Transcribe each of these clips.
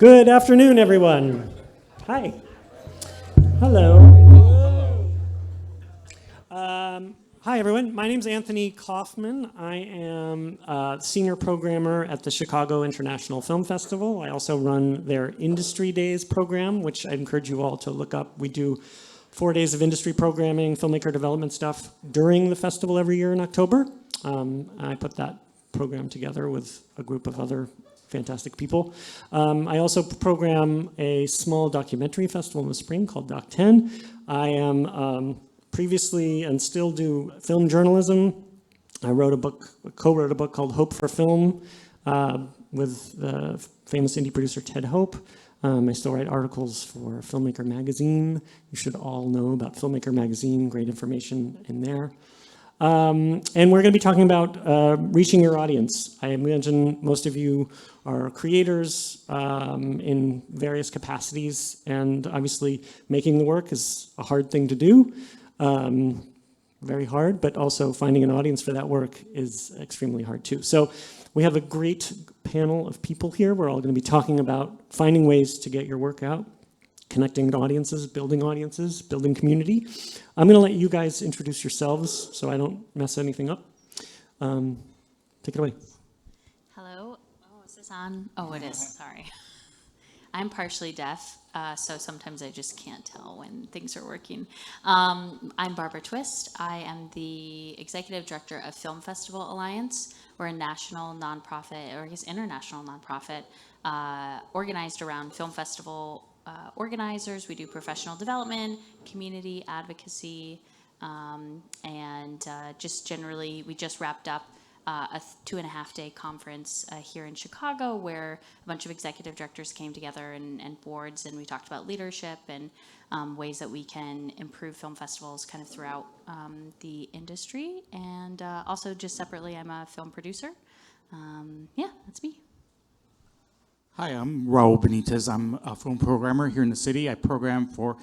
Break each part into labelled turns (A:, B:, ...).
A: Good afternoon, everyone. Hi. Hello. Hi, everyone. My name's Anthony Kaufman. I am a senior programmer at the Chicago International Film Festival. I also run their Industry Days program, which I encourage you all to look up. We do 4 days of industry programming, filmmaker development stuff during the festival every year in October. I put that program together with a group of other fantastic people. I also program a small documentary festival in the spring called Doc 10. I am previously and still do film journalism. I co-wrote a book called Hope for Film with the famous indie producer Ted Hope. I still write articles for Filmmaker Magazine. You should all know about Filmmaker Magazine, great information in there. And we're going to be talking about reaching your audience. I imagine most of you are creators in various capacities, and obviously making the work is a hard thing to do. Very hard, but also finding an audience for that work is extremely hard too. So we have a great panel of people here. We're all going to be talking about finding ways to get your work out, connecting to audiences, building community. I'm going to let you guys introduce yourselves so I don't mess anything up. Take it away.
B: Hello. Oh, is this on? Oh, it is. Sorry. I'm partially deaf, so sometimes I just can't tell when things are working. I'm Barbara Twist. I am the executive director of Film Festival Alliance. We're a national nonprofit, or I guess international nonprofit, organized around film festival organizers. We do professional development, community advocacy, and just generally, we just wrapped up a 2.5-day conference here in Chicago where a bunch of executive directors came together and boards, and we talked about leadership and ways that we can improve film festivals kind of throughout the industry. And also just separately, I'm a film producer. Yeah, that's me.
C: Hi, I'm Raul Benitez. I'm a film programmer here in the city. I program for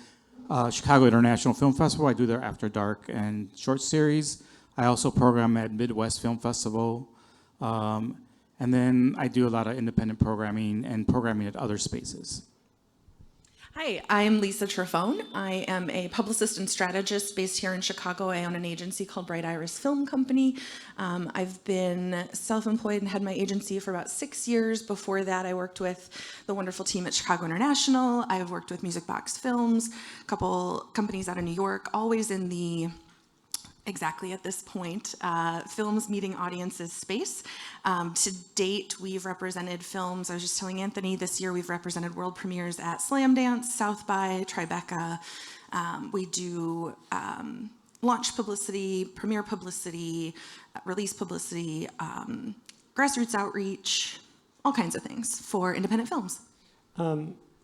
C: Chicago International Film Festival. I do their After Dark and short series. I also program at Midwest Film Festival. And then I do a lot of independent programming and programming at other spaces.
D: Hi, I'm Lisa Trifone. I am a publicist and strategist based here in Chicago. I own an agency called Bright Iris Film Company. I've been self-employed and had my agency for about 6 years. Before that, I worked with the wonderful team at Chicago International. I've worked with Music Box Films, a couple companies out of New York, always in the exactly at this point, films meeting audiences space. To date, we've represented films. I was just telling Anthony, this year we've represented world premieres at Slamdance, South by, Tribeca. We do launch publicity, premiere publicity, release publicity, grassroots outreach, all kinds of things for independent films.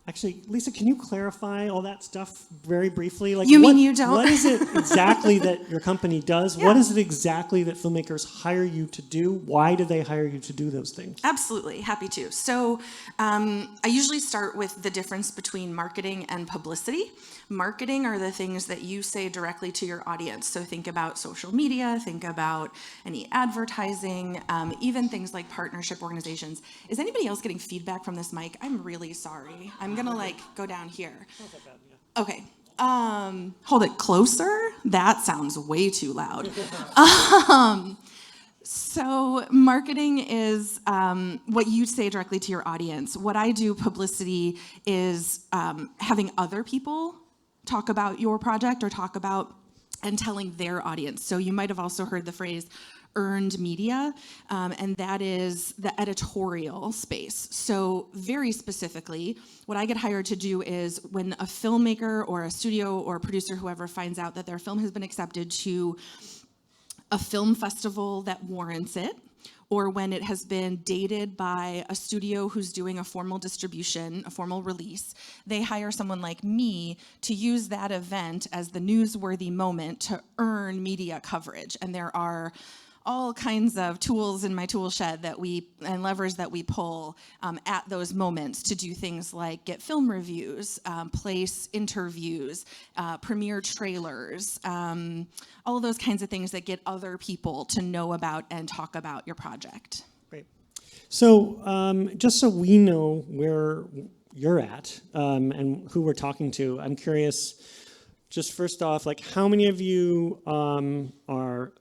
A: Actually, Lisa, can you clarify all that stuff very briefly? Like,
D: you mean you don't?
A: What is it exactly that your company does?
D: Yeah.
A: What is it exactly that filmmakers hire you to do? Why do they hire you to do those things?
D: Absolutely, happy to. So I usually start with the difference between marketing and publicity. Marketing are the things that you say directly to your audience. So think about social media, think about any advertising, even things like partnership organizations. Is anybody else getting feedback from this mic? I'm really sorry. I'm gonna go down here. Okay. Hold it closer. That sounds way too loud. So marketing is what you say directly to your audience. What I do, publicity, is having other people talk about your project or talk about and telling their audience. So you might have also heard the phrase earned media, and that is the editorial space. So very specifically, what I get hired to do is when a filmmaker or a studio or a producer, whoever, finds out that their film has been accepted to a film festival that warrants it, or when it has been dated by a studio who's doing a formal distribution, a formal release, they hire someone like me to use that event as the newsworthy moment to earn media coverage. And there are all kinds of tools in my tool shed and levers that we pull at those moments to do things like get film reviews, place interviews, premiere trailers, all of those kinds of things that get other people to know about and talk about your project.
A: Great. So just so we know where you're at and who we're talking to. I'm curious, just first off, like how many of you are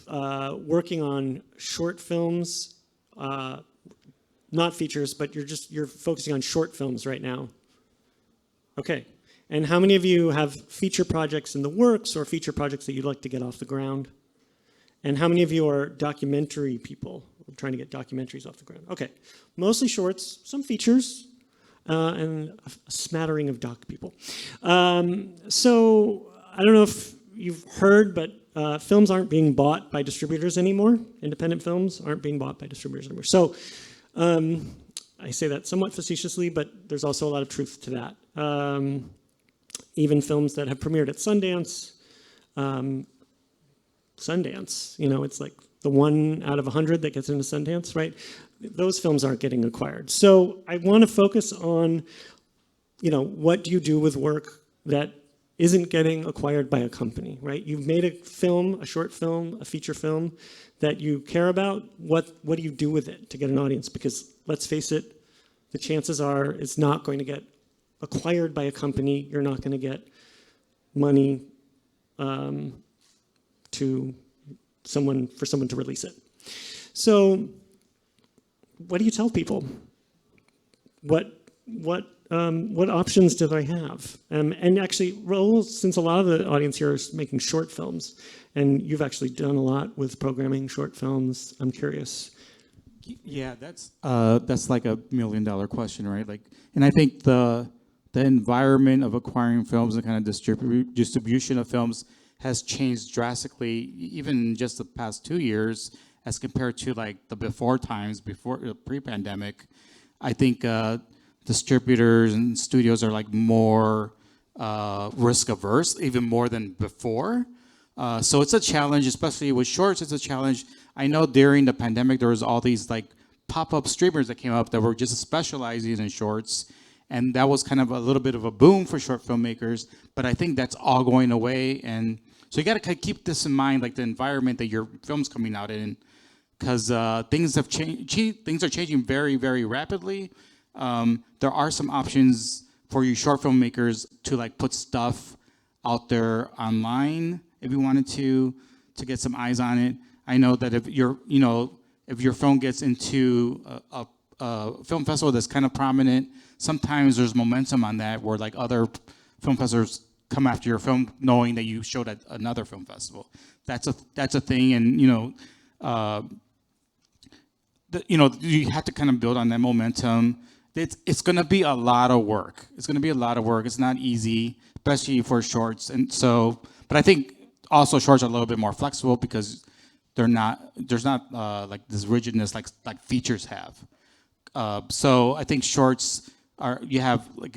A: working on short films, not features, but you're focusing on short films right now? Okay. And how many of you have feature projects in the works or feature projects that you'd like to get off the ground? And how many of you are documentary people trying to get documentaries off the ground? Okay, mostly shorts, some features, and a smattering of doc people. So I don't know if you've heard, but films aren't being bought by distributors anymore. Independent films aren't being bought by distributors anymore. So I say that somewhat facetiously, but there's also a lot of truth to that. Even films that have premiered at Sundance, it's like the 1 out of 100 that gets into Sundance, right? Those films aren't getting acquired. So I want to focus on, what do you do with work that isn't getting acquired by a company, right? You've made a film, a short film, a feature film that you care about. What do you do with it to get an audience? Because let's face it, the chances are it's not going to get acquired by a company. You're not going to get money to someone to release it. So what do you tell people? What options do they have? And actually, Raul, since a lot of the audience here is making short films, and you've actually done a lot with programming short films, I'm curious.
C: Yeah, that's like a $1 million question, right? Like, and I think the environment of acquiring films and kind of distribution of films has changed drastically, even just the past 2 years, as compared to like the before times, before pre-pandemic. I think distributors and studios are like more risk averse, even more than before. So it's a challenge, especially with shorts. It's a challenge. I know during the pandemic there was all these like pop-up streamers that came up that were just specializing in shorts. And that was kind of a little bit of a boom for short filmmakers, but I think that's all going away. And so you got to keep this in mind, like the environment that your film's coming out in, because things have changed. Things are changing very, very rapidly. There are some options for you short filmmakers to like put stuff out there online if you wanted to get some eyes on it. I know that if your film gets into a film festival that's kind of prominent, sometimes there's momentum on that where like other film festivals come after your film knowing that you showed at another film festival. That's a thing, and you have to kind of build on that momentum. It's going to be a lot of work. It's not easy, especially for shorts. And so, but I think also shorts are a little bit more flexible because there's not like this rigidness like features have. So I think shorts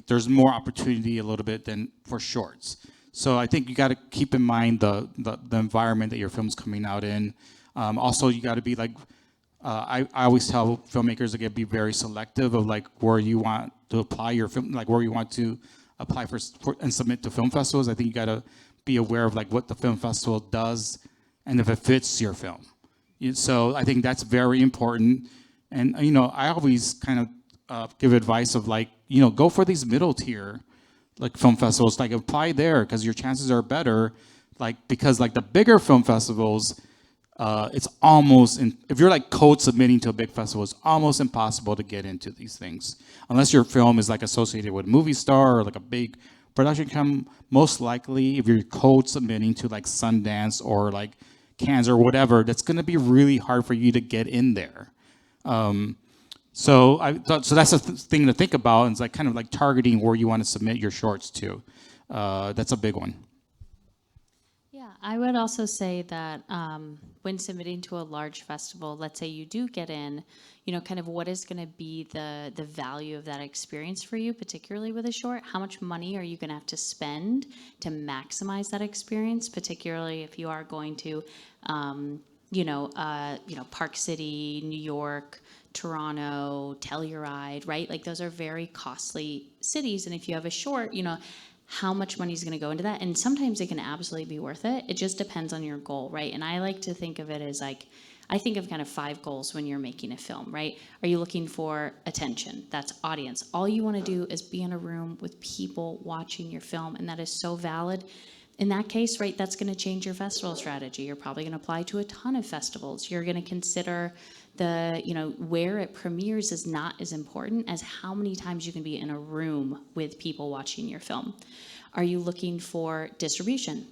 C: there's more opportunity a little bit than for shorts. So I think you got to keep in mind the environment that your film's coming out in. Also, you got to be like, I always tell filmmakers to be very selective of like where you want to apply your film, like where you want to apply for and submit to film festivals. I think you got to be aware of like what the film festival does and if it fits your film. So I think that's very important. And I always kind of give advice of like, go for these middle tier like film festivals, like apply there because your chances are better. Like, because like the bigger film festivals, it's almost, if you're like code submitting to a big festival, it's almost impossible to get into these things. Unless your film is like associated with movie star or like a big production company, most likely if you're code submitting to like Sundance or like Cannes or whatever, that's gonna be really hard for you to get in there. So that's a thing to think about. And it's like kind of like targeting where you want to submit your shorts to. That's a big one.
B: Yeah, I would also say that when submitting to a large festival, let's say you do get in, kind of what is going to be the value of that experience for you, particularly with a short? How much money are you going to have to spend to maximize that experience, particularly if you are going to, Park City, New York, Toronto, Telluride, right? Like those are very costly cities. And if you have a short, how much money is going to go into that? And sometimes it can absolutely be worth it. It just depends on your goal, right? And I like to think of it as like, I think of kind of 5 goals when you're making a film, right? Are you looking for attention? That's audience. All you want to do is be in a room with people watching your film, and that is so valid. In that case, right, that's going to change your festival strategy. You're probably going to apply to a ton of festivals. You're going to consider where it premieres is not as important as how many times you can be in a room with people watching your film. Are you looking for distribution?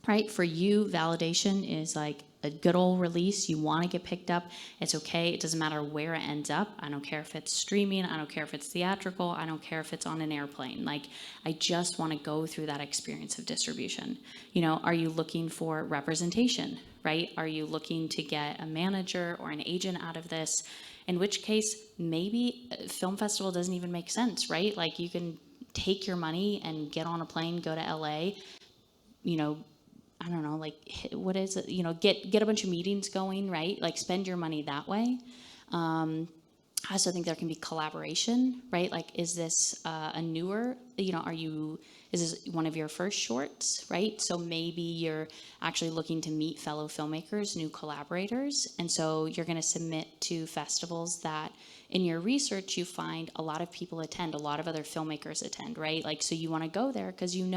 B: Right? For you, validation is like a good old release. You want to get picked up. It's okay. It doesn't matter where it ends up. I don't care if it's streaming. I don't care if it's theatrical. I don't care if it's on an airplane. Like, I just want to go through that experience of distribution. Are you looking for representation, right? Are you looking to get a manager or an agent out of this? In which case, maybe a film festival doesn't even make sense, right? Like, you can take your money and get on a plane, go to LA, I don't know, like, what is it? Get a bunch of meetings going, right? Like, spend your money that way. I also think there can be collaboration, right? Like, is this a newer, is this one of your first shorts, right? So maybe you're actually looking to meet fellow filmmakers, new collaborators. And so you're going to submit to festivals that in your research you find a lot of people attend, a lot of other filmmakers attend, right? Like, so you want to go there because if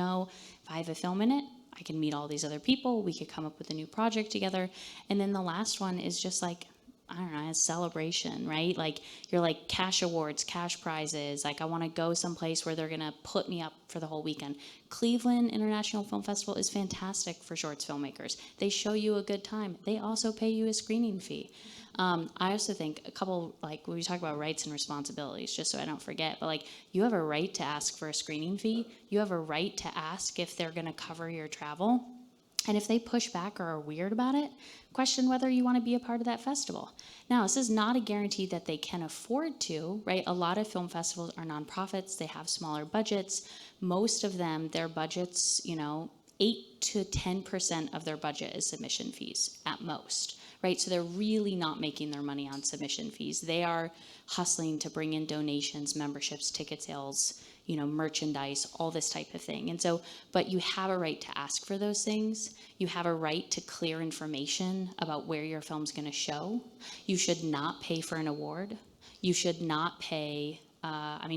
B: I have a film in it, I can meet all these other people. We could come up with a new project together. And then the last one is just like, I don't know, a celebration, right? Like, you're like cash awards, cash prizes. Like, I want to go someplace where they're going to put me up for the whole weekend. Cleveland International Film Festival is fantastic for shorts filmmakers. They show you a good time. They also pay you a screening fee. I also think a couple, like, when we talk about rights and responsibilities, just so I don't forget, but like, you have a right to ask for a screening fee. You have a right to ask if they're going to cover your travel. And if they push back or are weird about it, question whether you want to be a part of that festival. Now, this is not a guarantee that they can afford to, right? A lot of film festivals are nonprofits. They have smaller budgets. Most of them, their budgets, 8 to 10% of their budget is submission fees at most, right? So they're really not making their money on submission fees. They are hustling to bring in donations, memberships, ticket sales, merchandise, all this type of thing. And so, but you have a right to ask for those things. You have a right to clear information about where your film's going to show. You should not pay for an award. You should not pay,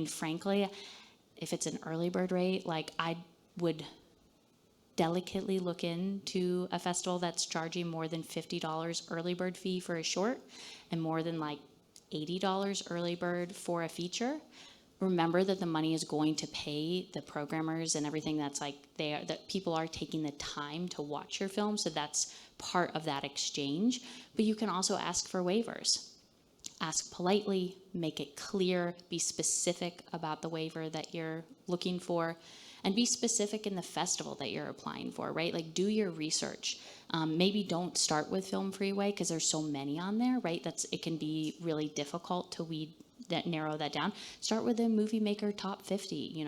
B: frankly, if it's an early bird rate, like, I would delicately look into a festival that's charging more than $50 early bird fee for a short and more than like $80 early bird for a feature. Remember that the money is going to pay the programmers and everything. That's like, that people are taking the time to watch your film, so that's part of that exchange. But you can also ask for waivers. Ask politely, make it clear, be specific about the waiver that you're looking for, and be specific in the festival that you're applying for, right? Like, do your research. Maybe don't start with Film Freeway because there's so many on there, right? It can be really difficult to narrow that down. Start with a movie maker top 50.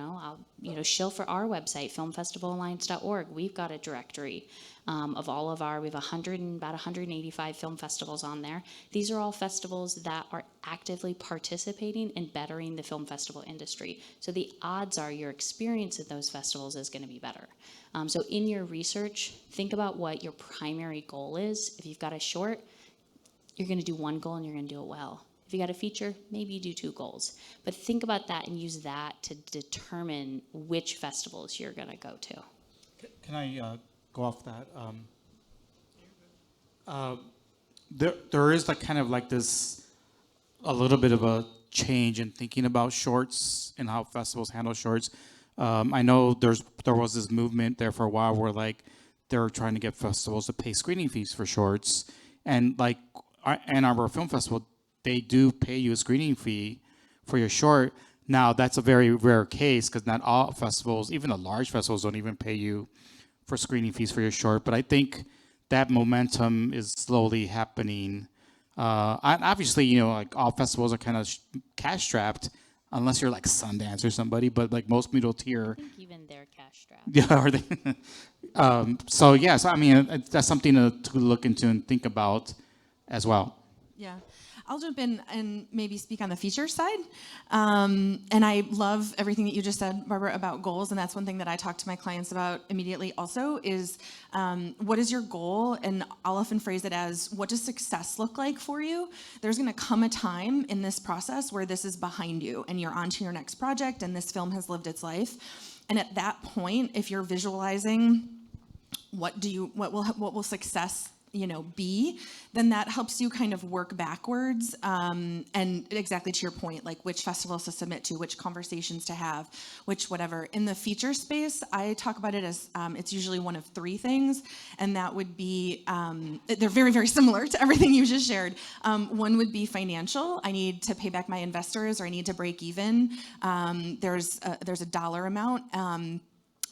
B: Shill for our website, filmfestivalalliance.org. We've got a directory of all of we have about 185 film festivals on there. These are all festivals that are actively participating in bettering the film festival industry. So the odds are your experience at those festivals is going to be better. So in your research, think about what your primary goal is. If you've got a short, you're going to do one goal and you're going to do it well. If you got a feature, maybe you do 2 goals. But think about that and use that to determine which festivals you're going to go to.
C: Can I go off that? There is like kind of like this, a little bit of a change in thinking about shorts and how festivals handle shorts. I know there was this movement there for a while where like they're trying to get festivals to pay screening fees for shorts, and like Ann Arbor Film Festival, they do pay you a screening fee for your short. Now, that's a very rare case because not all festivals, even the large festivals, don't even pay you for screening fees for your short. But I think that momentum is slowly happening. And obviously, like all festivals are kind of cash strapped, unless you're like Sundance or somebody. But like most middle tier,
B: I think even they're cash strapped.
C: yeah, are they? So yes, I mean that's something to look into and think about as well.
D: Yeah. I'll jump in and maybe speak on the feature side. And I love everything that you just said, Barbara, about goals. And that's one thing that I talk to my clients about immediately also is what is your goal? And I'll often phrase it as, what does success look like for you? There's going to come a time in this process where this is behind you and you're on to your next project and this film has lived its life. And at that point, if you're visualizing what will success be, then that helps you kind of work backwards, and exactly to your point, like which festivals to submit to, which conversations to have, which whatever. In the feature space, I talk about it as it's usually one of three things, and that would be, they're very, very similar to everything you just shared. One would be financial. I need to pay back my investors, or I need to break even. There's a dollar amount.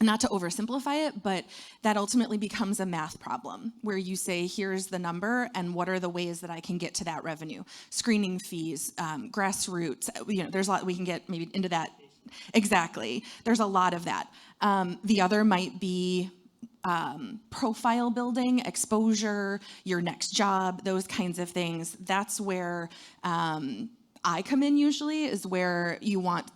D: Not to oversimplify it, but that ultimately becomes a math problem where you say, here's the number and what are the ways that I can get to that revenue? Screening fees, grassroots, there's a lot, we can get maybe into that. Exactly. There's a lot of that. The other might be profile building, exposure, your next job, those kinds of things. That's where I come in usually, is where you want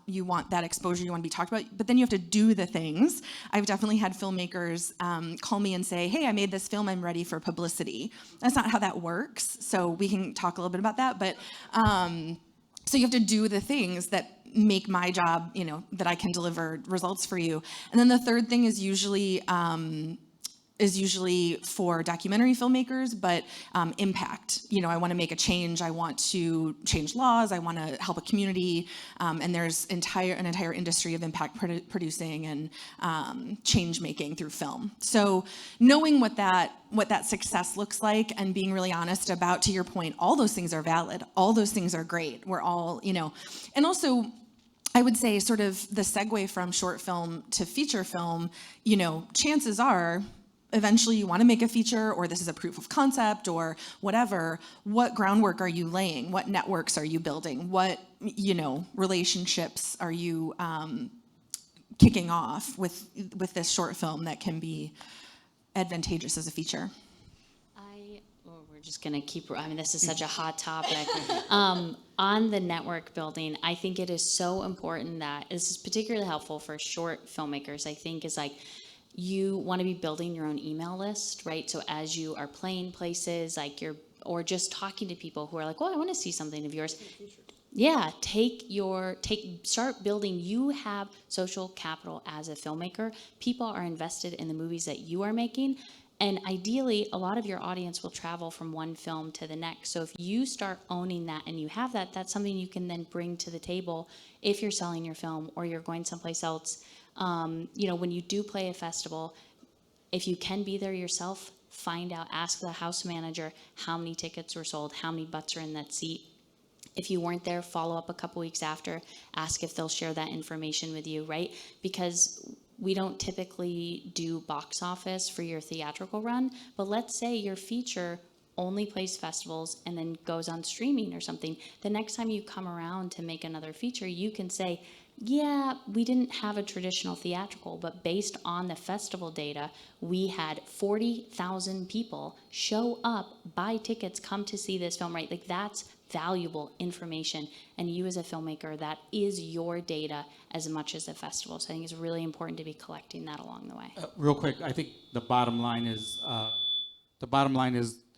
D: that exposure, you want to be talked about, but then you have to do the things. I've definitely had filmmakers call me and say, hey, I made this film, I'm ready for publicity. That's not how that works, so we can talk a little bit about that, but so you have to do the things that make my job, that I can deliver results for you. And then the third thing is usually for documentary filmmakers, but impact. I want to make a change. I want to change laws. I want to help a community. And there's an entire industry of impact producing and change making through film. So knowing what that success looks like and being really honest about, to your point, all those things are valid. All those things are great. We're all, and also, I would say sort of the segue from short film to feature film, chances are, eventually you want to make a feature, or this is a proof of concept or whatever. What groundwork are you laying? What networks are you building? What, relationships are you kicking off with this short film that can be advantageous as a feature?
B: We're just going to keep, this is such a hot topic. On the network building, I think it is so important that, this is particularly helpful for short filmmakers, I think, is like, you want to be building your own email list, right? So as you are playing places, or just talking to people who are like, well, I want to see something of yours. Yeah, start building. You have social capital as a filmmaker. People are invested in the movies that you are making. And ideally, a lot of your audience will travel from one film to the next. So if you start owning that and you have that, that's something you can then bring to the table if you're selling your film or you're going someplace else. When you do play a festival, if you can be there yourself, find out, ask the house manager how many tickets were sold, how many butts are in that seat. If you weren't there, follow up a couple weeks after, ask if they'll share that information with you, right? Because we don't typically do box office for your theatrical run, but let's say your feature only plays festivals and then goes on streaming or something. The next time you come around to make another feature, you can say, yeah, we didn't have a traditional theatrical, but based on the festival data, we had 40,000 people show up, buy tickets, come to see this film, right? Like, that's valuable information. And you as a filmmaker, that is your data as much as the festival. So I think it's really important to be collecting that along the way.
C: Real quick, I think the bottom line is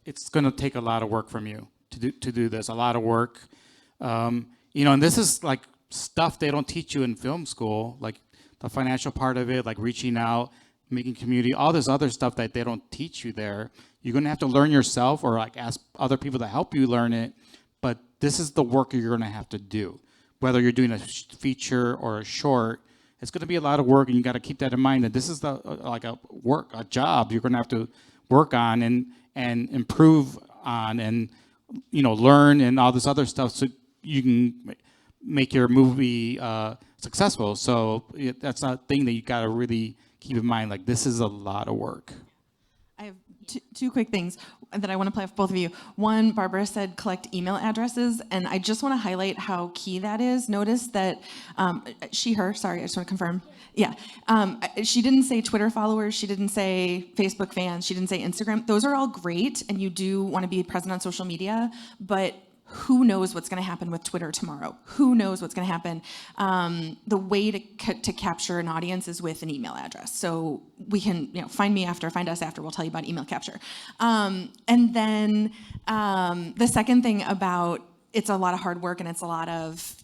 C: it's going to take a lot of work from you to do this, a lot of work. And this is like stuff they don't teach you in film school, like the financial part of it, like reaching out, making community, all this other stuff that they don't teach you there. You're going to have to learn yourself, or like ask other people to help you learn it. But this is the work you're going to have to do. Whether you're doing a feature or a short, it's going to be a lot of work, and you got to keep that in mind, that this is a job you're going to have to work on and improve on, and learn and all this other stuff, so you can make your movie successful. So that's a thing that you got to really keep in mind. Like, this is a lot of work.
D: I have two quick things that I want to play off both of you. One, Barbara said collect email addresses, and I just want to highlight how key that is. Notice that sorry, I just want to confirm. Yeah, she didn't say Twitter followers, she didn't say Facebook fans, she didn't say Instagram. Those are all great, and you do want to be present on social media, but who knows what's going to happen with Twitter tomorrow? Who knows what's going to happen? The way to capture an audience is with an email address. So we can, find us after. We'll tell you about email capture. And then the second thing about it's a lot of hard work and it's a lot of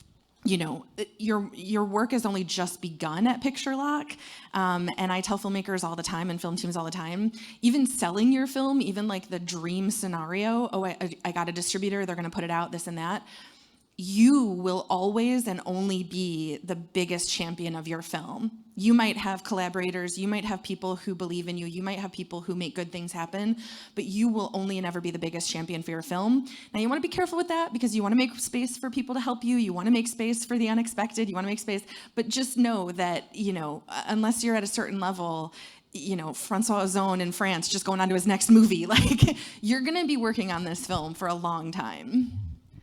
D: your work has only just begun at Picture Lock. And I tell filmmakers all the time and film teams all the time, even selling your film, even like the dream scenario, I got a distributor, they're going to put it out, this and that. You will always and only be the biggest champion of your film. You might have collaborators, you might have people who believe in you, you might have people who make good things happen, but you will only and ever be the biggest champion for your film. Now you want to be careful with that because you want to make space for people to help you, you want to make space for the unexpected, you want to make space, but just know that, unless you're at a certain level, Francois Ozon in France just going on to his next movie, like you're going to be working on this film for a long time.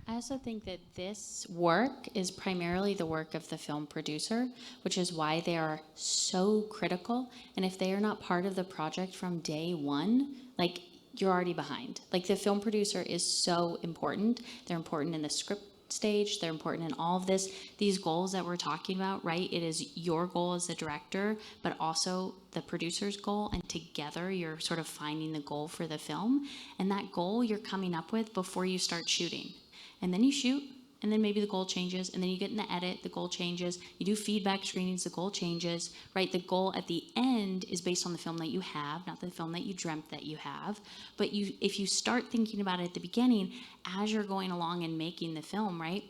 B: I also think that this work is primarily the work of the film producer, which is why they are so critical. And if they are not part of the project from day one, like you're already behind. Like the film producer is so important. They're important in the script stage. They're important in all of this. These goals that we're talking about, right? It is your goal as a director, but also the producer's goal. And together you're sort of finding the goal for the film. And that goal you're coming up with before you start shooting. And then you shoot, and then maybe the goal changes, and then you get in the edit, the goal changes, you do feedback screenings, the goal changes, right? The goal at the end is based on the film that you have, not the film that you dreamt that you have. But if you start thinking about it at the beginning, as you're going along and making the film, right?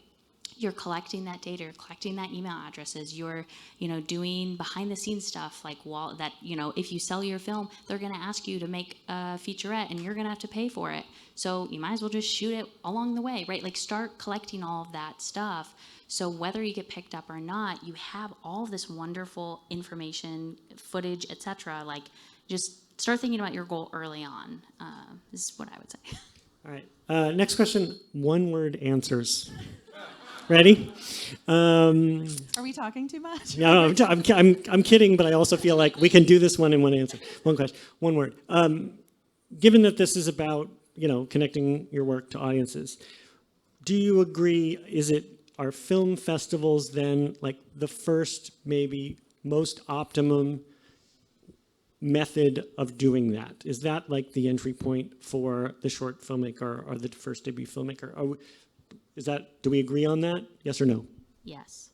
B: You're collecting that data, you're collecting that email addresses, you're, doing behind the scenes stuff like if you sell your film, they're going to ask you to make a featurette and you're going to have to pay for it. So you might as well just shoot it along the way, right? Like start collecting all of that stuff. So whether you get picked up or not, you have all of this wonderful information, footage, etc. Like just start thinking about your goal early on. This is what I would say.
A: All right. Next question, one-word answers. Ready?
D: Are we talking too much?
A: No, I'm kidding, but I also feel like we can do this one in one answer. One question, one word. Given that this is about, connecting your work to audiences, do you agree, are film festivals then like the first, maybe most optimum method of doing that? Is that like the entry point for the short filmmaker or the first debut filmmaker? Do we agree on that? Yes or no?
B: Yes.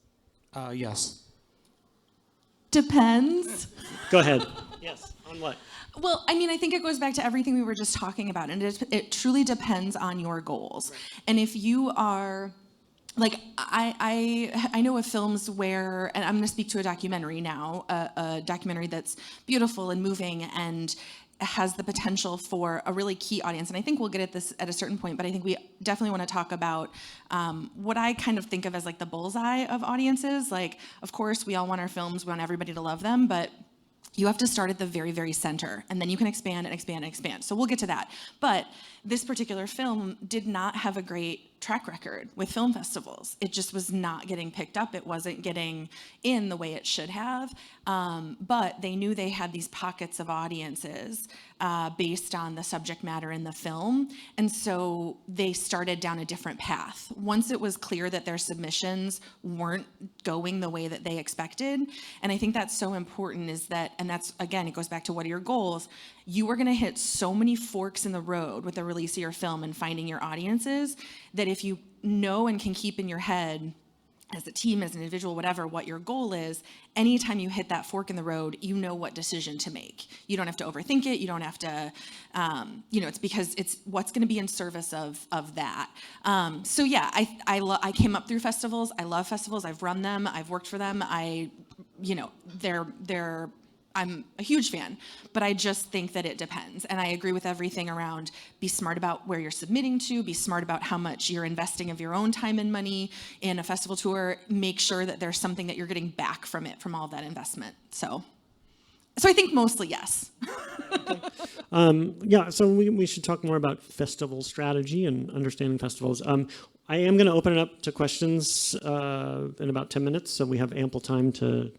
C: Yes.
D: Depends.
A: Go ahead. Yes. On what?
D: Well, I think it goes back to everything we were just talking about, and it truly depends on your goals. Right. And if you are, like, I know of films where, and I'm going to speak to a documentary now, a documentary that's beautiful and moving and has the potential for a really key audience. And I think we'll get at this at a certain point, but I think we definitely want to talk about what I kind of think of as like the bullseye of audiences. Like, of course, we all want our films, we want everybody to love them, but you have to start at the very, very center, and then you can expand and expand and expand. So we'll get to that. But this particular film did not have a great track record with film festivals. It just was not getting picked up. It wasn't getting in the way it should have. But they knew they had these pockets of audiences based on the subject matter in the film. And so they started down a different path. Once it was clear that their submissions weren't going the way that they expected, and I think that's so important is that, and that's, again, it goes back to what are your goals? You are going to hit so many forks in the road with the release of your film and finding your audiences that if you know and can keep in your head as a team, as an individual, whatever, what your goal is, anytime you hit that fork in the road, you know what decision to make. You don't have to overthink it. You don't have to, it's because it's what's going to be in service of that. So yeah, I came up through festivals. I love festivals. I've run them. I've worked for them. I'm a huge fan, but I just think that it depends. And I agree with everything around be smart about where you're submitting to, be smart about how much you're investing of your own time and money in a festival tour, make sure that there's something that you're getting back from it, from all of that investment. So I think mostly yes.
A: Okay. So we should talk more about festival strategy and understanding festivals. I am going to open it up to questions in about 10 minutes, so we have ample time to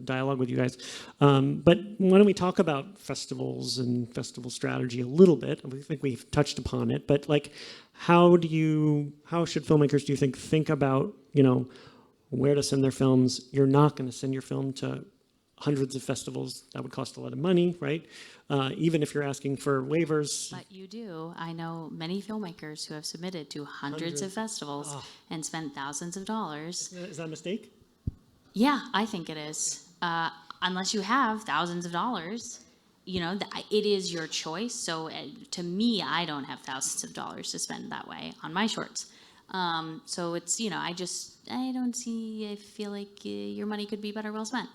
A: dialogue with you guys. But why don't we talk about festivals and festival strategy a little bit? I think we've touched upon it, but like, how should filmmakers, do you think about, where to send their films? You're not going to send your film to hundreds of festivals. That would cost a lot of money, right? Even if you're asking for waivers.
B: But you do. I know many filmmakers who have submitted to hundreds of festivals and spent thousands of dollars.
A: Is that a mistake?
B: Yeah, I think it is. Unless you have thousands of dollars, it is your choice. So to me, I don't have thousands of dollars to spend that way on my shorts. So it's, I feel like your money could be better well spent.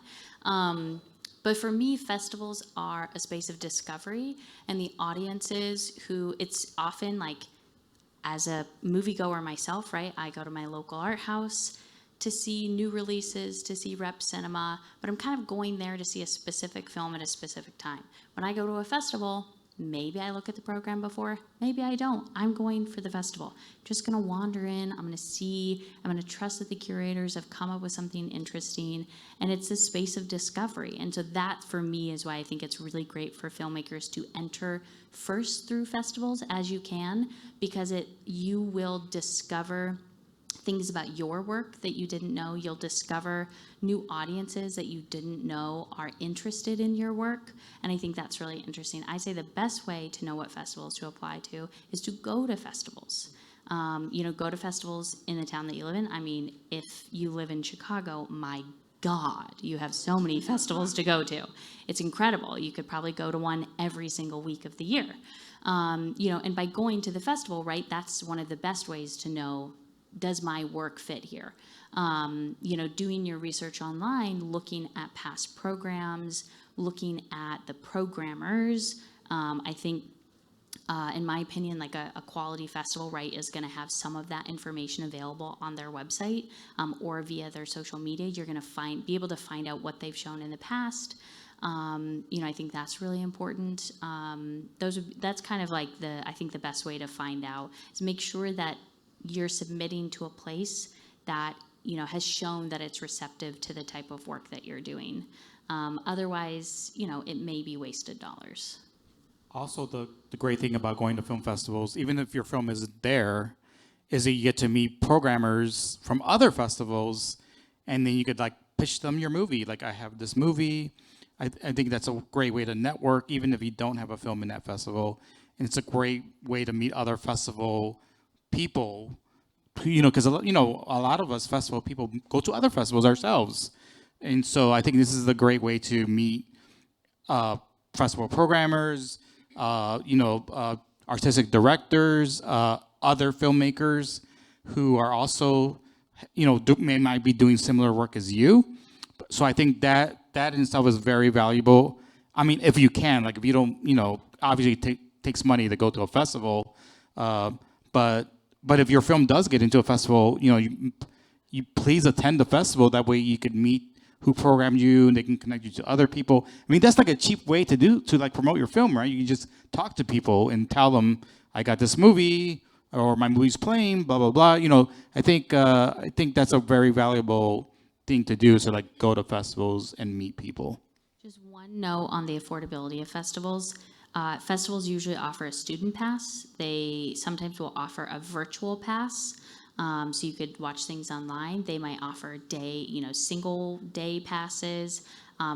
B: But for me, festivals are a space of discovery, and the audiences who, it's often like, as a moviegoer myself, right? I go to my local art house to see new releases, to see rep cinema, but I'm kind of going there to see a specific film at a specific time. When I go to a festival, maybe I look at the program before, maybe I don't. I'm going for the festival. Just gonna wander in, I'm gonna trust that the curators have come up with something interesting, and it's a space of discovery. And so that, for me, is why I think it's really great for filmmakers to enter first through festivals as you can, because you will discover things about your work that you didn't know. You'll discover new audiences that you didn't know are interested in your work. And I think that's really interesting. I say the best way to know what festivals to apply to is to go to festivals. Go to festivals in the town that you live in. I mean, if you live in Chicago, my God, you have so many festivals to go to. It's incredible. You could probably go to one every single week of the year. And by going to the festival, right, that's one of the best ways to know, does my work fit here? Doing your research online, looking at past programs, looking at the programmers. I think, in my opinion, like a quality festival, right, is going to have some of that information available on their website or via their social media. You're going to be able to find out what they've shown in the past. I think that's really important. That's kind of like I think the best way to find out is make sure that you're submitting to a place that has shown that it's receptive to the type of work that you're doing. Otherwise, it may be wasted dollars.
C: Also, the great thing about going to film festivals, even if your film isn't there, is that you get to meet programmers from other festivals, and then you could like pitch them your movie. Like, I have this movie. I think that's a great way to network, even if you don't have a film in that festival. And it's a great way to meet other festival people, because a lot of us festival people go to other festivals ourselves, and so I think this is a great way to meet festival programmers, artistic directors, other filmmakers who are also, might be doing similar work as you. So I think that in itself is very valuable. I mean, if you can, like, if you don't, obviously it takes money to go to a festival, but if your film does get into a festival, you please attend the festival. That way you could meet who programmed you, and they can connect you to other people. I mean, that's like a cheap way to promote your film, right? You can just talk to people and tell them, I got this movie, or my movie's playing, blah, blah, blah. I think that's a very valuable thing to do, so like go to festivals and meet people.
B: Just one note on the affordability of festivals. Festivals usually offer a student pass. They sometimes will offer a virtual pass, so you could watch things online. They might offer single day passes.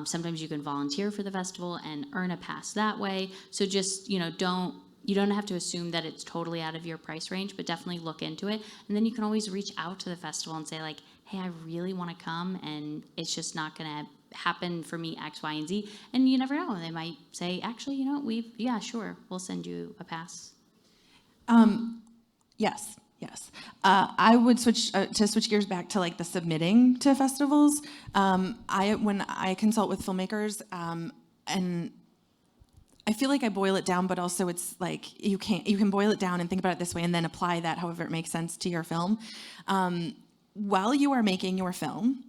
B: Sometimes you can volunteer for the festival and earn a pass that way. So just, you don't have to assume that it's totally out of your price range, but definitely look into it. And then you can always reach out to the festival and say, like, hey, I really want to come, and it's just not going to happen for me, X, Y, and Z. And you never know. They might say, actually, yeah, sure, we'll send you a pass.
D: Yes. I would switch gears back to like the submitting to festivals. When I consult with filmmakers, and I feel like I boil it down, but also it's like you can boil it down and think about it this way, and then apply that however it makes sense to your film. While you are making your film,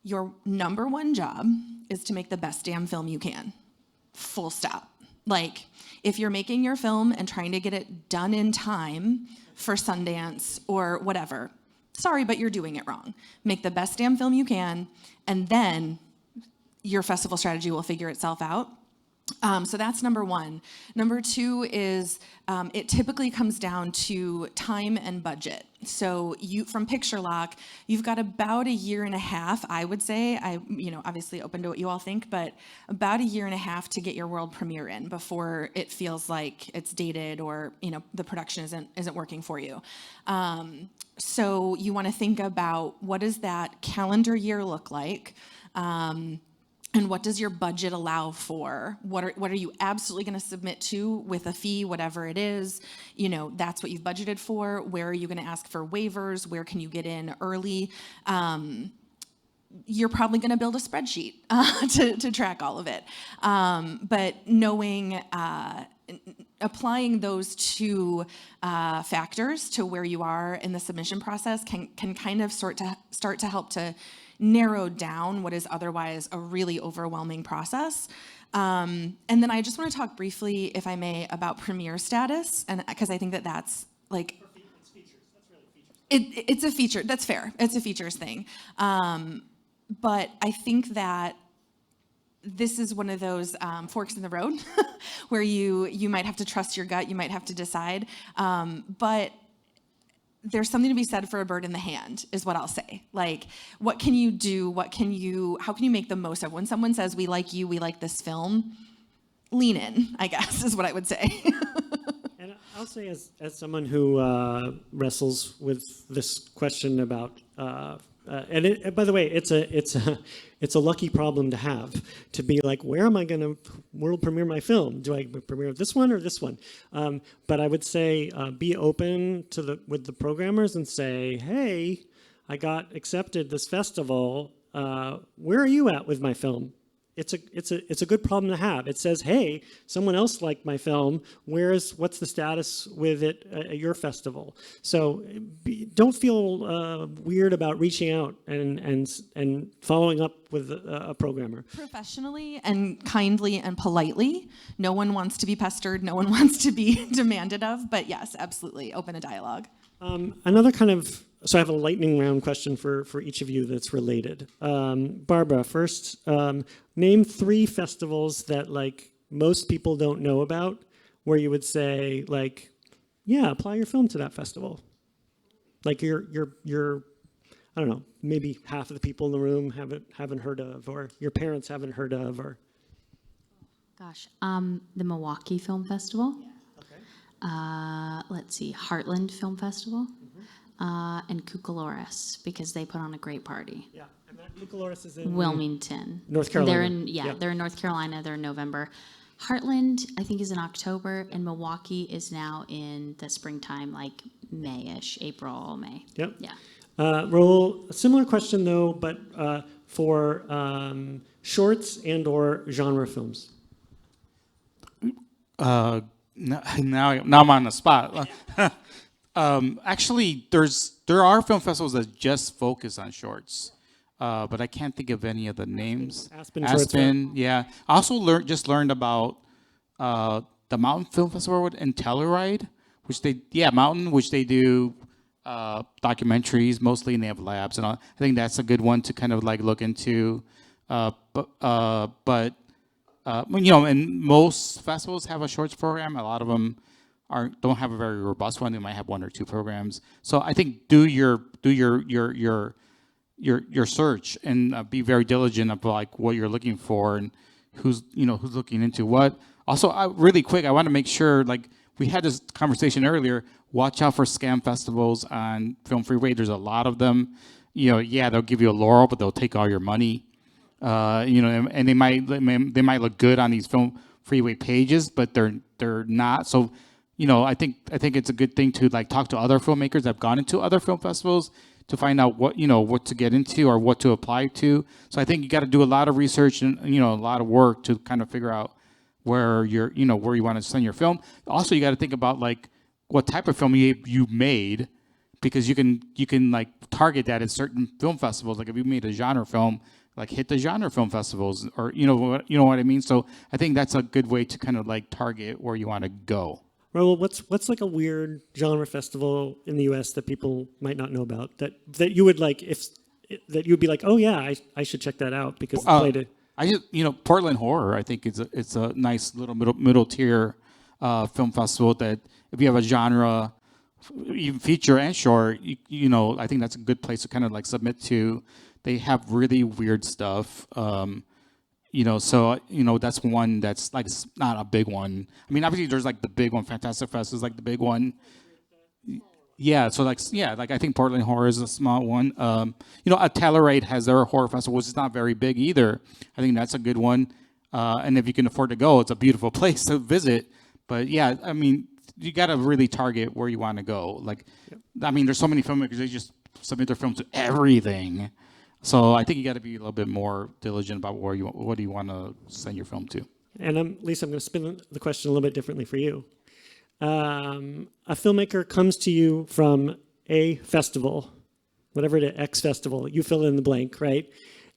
D: your number one job is to make the best damn film you can. Full stop. Like, if you're making your film and trying to get it done in time for Sundance or whatever, sorry, but you're doing it wrong. Make the best damn film you can, and then your festival strategy will figure itself out. So that's number one. Number two is it typically comes down to time and budget. So from Picture Lock, you've got about a year and a half, I would say. Obviously open to what you all think, but about a year and a half to get your world premiere in before it feels like it's dated or the production isn't working for you. So you want to think about, what does that calendar year look like? And what does your budget allow for? What are you absolutely going to submit to with a fee, whatever it is? That's what you've budgeted for. Where are you going to ask for waivers? Where can you get in early? You're probably going to build a spreadsheet to track all of it. But knowing, applying those two factors to where you are in the submission process can kind of start to help to narrow down what is otherwise a really overwhelming process. And then I just want to talk briefly, if I may, about premiere status, and because I think that's like, it's a feature. That's fair. It's a features thing. But I think that this is one of those forks in the road where you might have to trust your gut. You might have to decide. But there's something to be said for a bird in the hand, is what I'll say. Like, what can you do? How can you make the most of it? When someone says, we like you, we like this film, lean in, I guess, is what I would say.
A: And I'll say, as someone who wrestles with this question about, by the way, it's a lucky problem to have, to be like, where am I going to world premiere my film? Do I premiere this one or this one? But I would say be open with the programmers and say, hey, I got accepted this festival. Where are you at with my film? It's a good problem to have. It says, hey, someone else liked my film. What's the status with it at your festival? So don't feel weird about reaching out and following up with a programmer.
D: Professionally and kindly and politely. No one wants to be pestered. No one wants to be demanded of. But yes, absolutely, open a dialogue.
A: Another kind of, so I have a lightning round question for each of you that's related. Barbara, first, name 3 festivals that like most people don't know about, where you would say like, yeah, apply your film to that festival. Like you're I don't know, maybe half of the people in the room haven't heard of, or your parents haven't heard of, or.
B: Gosh, the Milwaukee Film Festival.
A: Yeah. Okay.
B: Let's see, Heartland Film Festival. And Cucalores, because they put on a great party.
A: Yeah, and that Cucalores is in
B: Wilmington,
A: North Carolina.
B: They're in North Carolina. They're in November. Heartland, I think, is in October, and Milwaukee is now in the springtime, like May-ish, April, May.
A: Yep.
B: Yeah.
A: Raul, a similar question though, but for shorts and or genre films.
C: Now I'm on the spot. Actually, there are film festivals that just focus on shorts, but I can't think of any of the names.
A: Aspen,
C: yeah. I also learned about the Mountain Film Festival in Telluride, which they do documentaries mostly, and they have labs and all. I think that's a good one to kind of like look into. But and most festivals have a shorts program. A lot of them don't have a very robust one. They might have 1 or 2 programs. So I think do your search and be very diligent about like what you're looking for and who's looking into what. Also, really quick, I want to make sure, like we had this conversation earlier. Watch out for scam festivals on Film Freeway. There's a lot of them. They'll give you a laurel, but they'll take all your money. And they might look good on these Film Freeway pages, but they're not. So. I think it's a good thing to like talk to other filmmakers that have gone into other film festivals to find out what to get into or what to apply to. So I think you got to do a lot of research and a lot of work to kind of figure out where where you want to send your film. Also, you got to think about like what type of film you made, because you can like target that at certain film festivals. Like if you made a genre film, like hit the genre film festivals, or you know what I mean. So I think that's a good way to kind of like target where you want to go.
A: Well, what's like a weird genre festival in the U.S. that people might not know about that you would like that you'd be like, oh yeah, I should check that out because it's played it.
C: I just, Portland Horror, I think it's a nice little middle tier film festival that if you have a genre, even feature and short, I think that's a good place to kind of like submit to. They have really weird stuff, so that's one that's like not a big one. I mean, obviously there's like the big one, Fantastic Fest is like the big one. Yeah, so like I think Portland Horror is a small one. Telluride has their horror festival, which is not very big either. I think that's a good one. And if you can afford to go, it's a beautiful place to visit. But yeah, I mean, you got to really target where you want to go. Like, I mean, there's so many filmmakers, they just submit their films to everything. So I think you got to be a little bit more diligent about what do you want to send your film to.
A: And Lisa, I'm going to spin the question a little bit differently for you. A filmmaker comes to you from a festival, whatever it is, X festival, you fill in the blank, right?